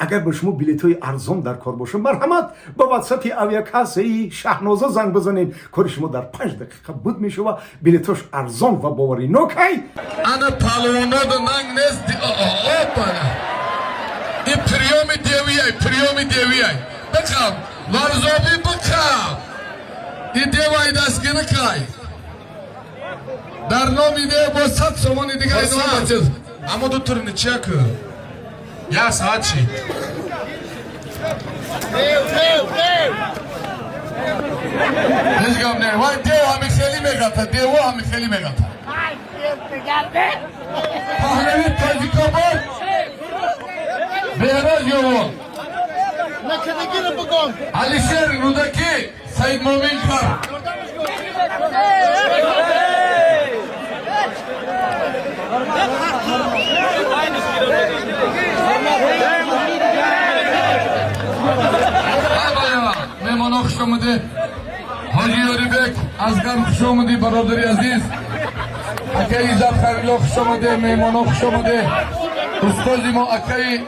اگر به شما بلیط‌های ارزان در کار باشه مرحمت با واتساپ اویاکاسه شهنازه زنگ بزنین کار شما در 5 دقیقه بود میشه و بلیطاش ارزان و باوری نوکی انا پالونا دا ننگ نیست اوپانا این پریومی دیویای بکم ورزابی بکم این دیوای دست گیره کای در نام ایده با 100 سومانی دیگه اینا بچه اما دو ترنی چک یا ساعت چی نشگم نه وای دیو همی خیلی میگتا دیو همی خیلی میگتا پهلوی تاجیکا بود بیراز یوون علی شیر رودکی سید مومین کار مهمان خوش آمده حاجی یاری بک ازگار خوش آمده برادری عزیز اکای ایزاد خریلا خوش آمده مهمان خوش آمده استازی ما اکای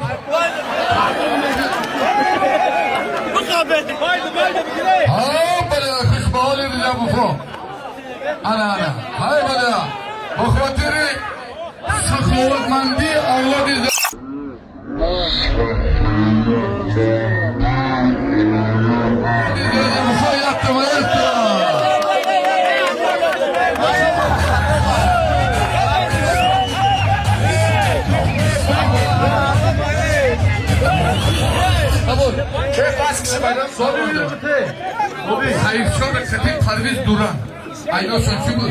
بله خوش به حالی رجا بفو انا های بله بخاطر سخاوتمندی اولادی Hayırşan Eksetin Parviz Duran Ayna Sönçü bu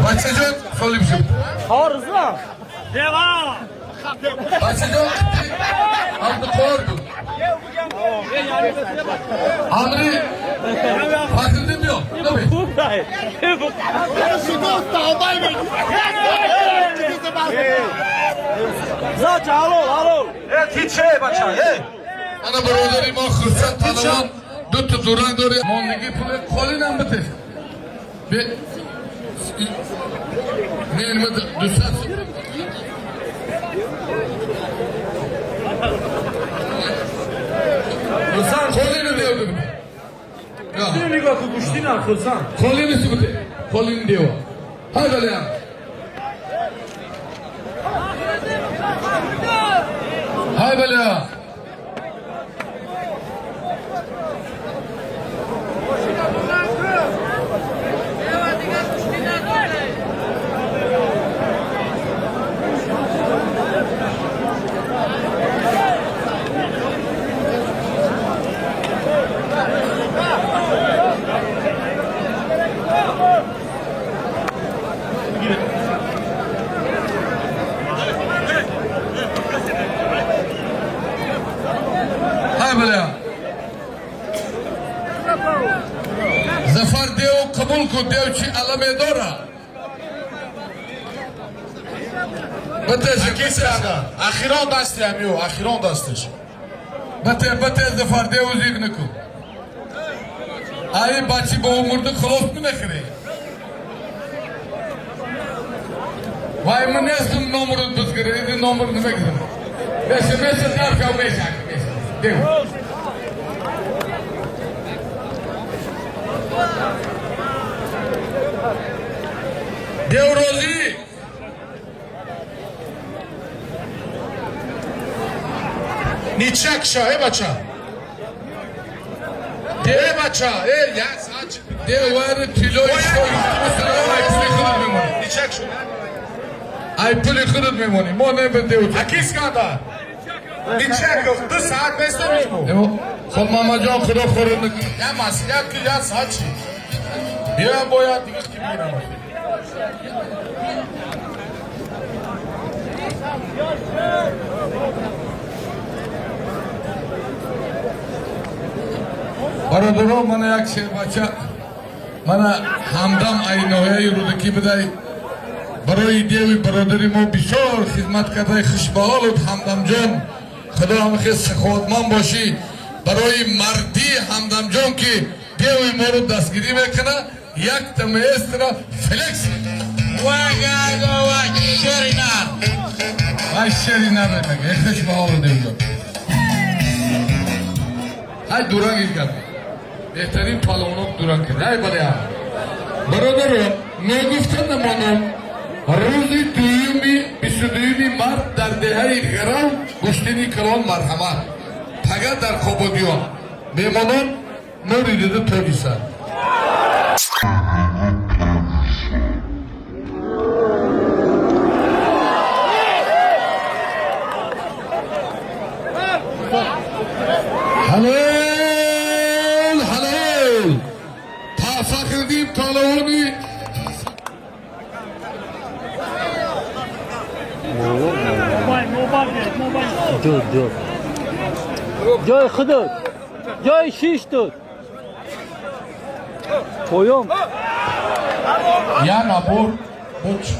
Başacak Solimşim Arıza Devam Başacak Abdü Kordu Amri Fatih demiyor Tabii Zaç alo Hiç şey başa Ana برادری ما خرسان تنوان دو تا دوران داری ماندگی پول کلی نم بده به نیمه دو ساعت خرسان کلی ندیو بده نگاه تو گوشتی نه خرسان کلی نیست بده کلی ندیو های بله هم های بله هم زفر دیو قبول کو دیو چی علمه داره بته اخیران دستی همیو اخیران دستش بته زفر دیو زیگ نکو ای بچی با مرد خلاف نخری وای من نیستم نمرد بزگره ایدی نمرد نمگزم میشه نرکاو میشه دیو دیو روزی نیچک شاه بچه دیو بچه یا ساچ دیو وار تیلوی شوی ای پولی خودت میمونی نیچک شو ای پولی خودت میمونی ما نبه دیو اکیس کانده نیچک دو ساعت بسته میمون خب ماما جان خدا خورد نکنی یا مسیحیت که یا ساچی بیا باید دیگه کی میگیرم برادران من یک شیر بچه من همدم اینوهای رودکی بدهی برای دیوی برادری ما بسیار خدمت کرده خوشبحال بود همدم جان خدا همه خیلی سخاوتمند باشی برای مردی همدم جان که دیوی ما رو دستگیری میکنه یک تا ماسترا فلکس وگاگا و شرینار های شرینار میگه اخش به حال دیگه های دوران این کم بهترین پالونوک دوران کرد های بله هم برادر نگفتن نمانم روز دویمی 22 مارت در دهه غرام گشتینی کلان مرحمت تگه در خوبادیان میمانم نوری دیده توی سر حلال حلال تا فخردیم تالوانی جد جای خودت جای شیش داد پویم یا نبور بچ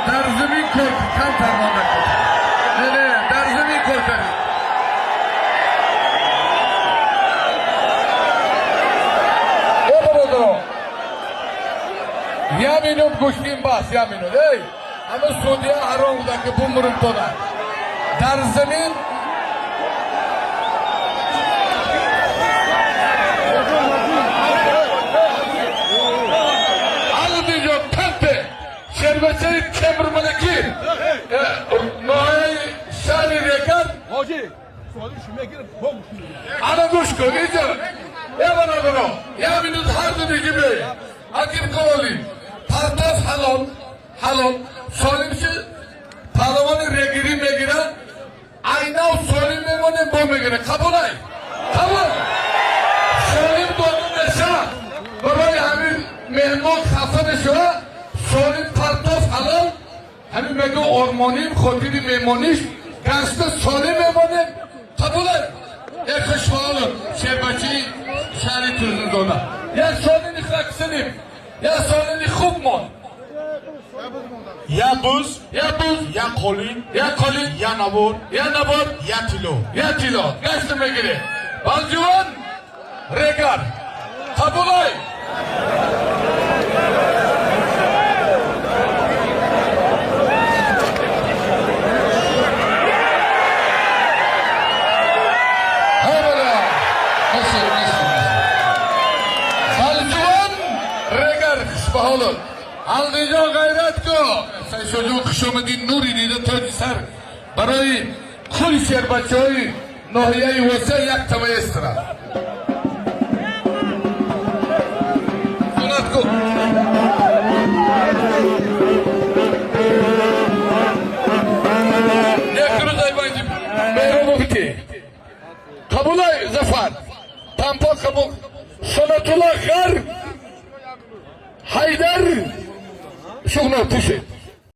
در زمین کرد کم فرمان نکرد نه در زمین کرد او برادر یا مینوم گوشتیم باس یا مینوم ای اما سعودیه حرام بوده که بومرم تو در زمین دیجا پنته شربته کمر ملکی ماهی شهری ریکن انا گوش کن اینجا یا برادرو یا بینید هر دو دیگه بی اگر کوالی پرتاف حلال سالیم چه پهلوان ریگیری میگیرن اینا و سالیم میمونه با میگیره قبول ای قبول سالیم دانو نشه برای همین مهمان خفه نشه سالیم پرتاف حلال همین میگه آرمانیم خاطری میمانیش گشت سالیم میمونه قبول ای یک خوشحال شربچی شهری ترزن دانه یک سالیم خکسنیم یک سالیم خوب مان یا بوز یا قولین یا نبور یا نبار یا تیلو گشت میگیره بالجوان ریگر قبولای بالجوان ریگر خشبهالون الدیجا غیرت کو سیشوجو خشومدی نوری دیده تاج سر برای کل شهر بچه های ناحیه وسط یک تمایستره سنت کو یک روز ایوانجی بیرون مفتی قبولای زفر تنپا قبول سنت الله غر حیدر شغل پوشه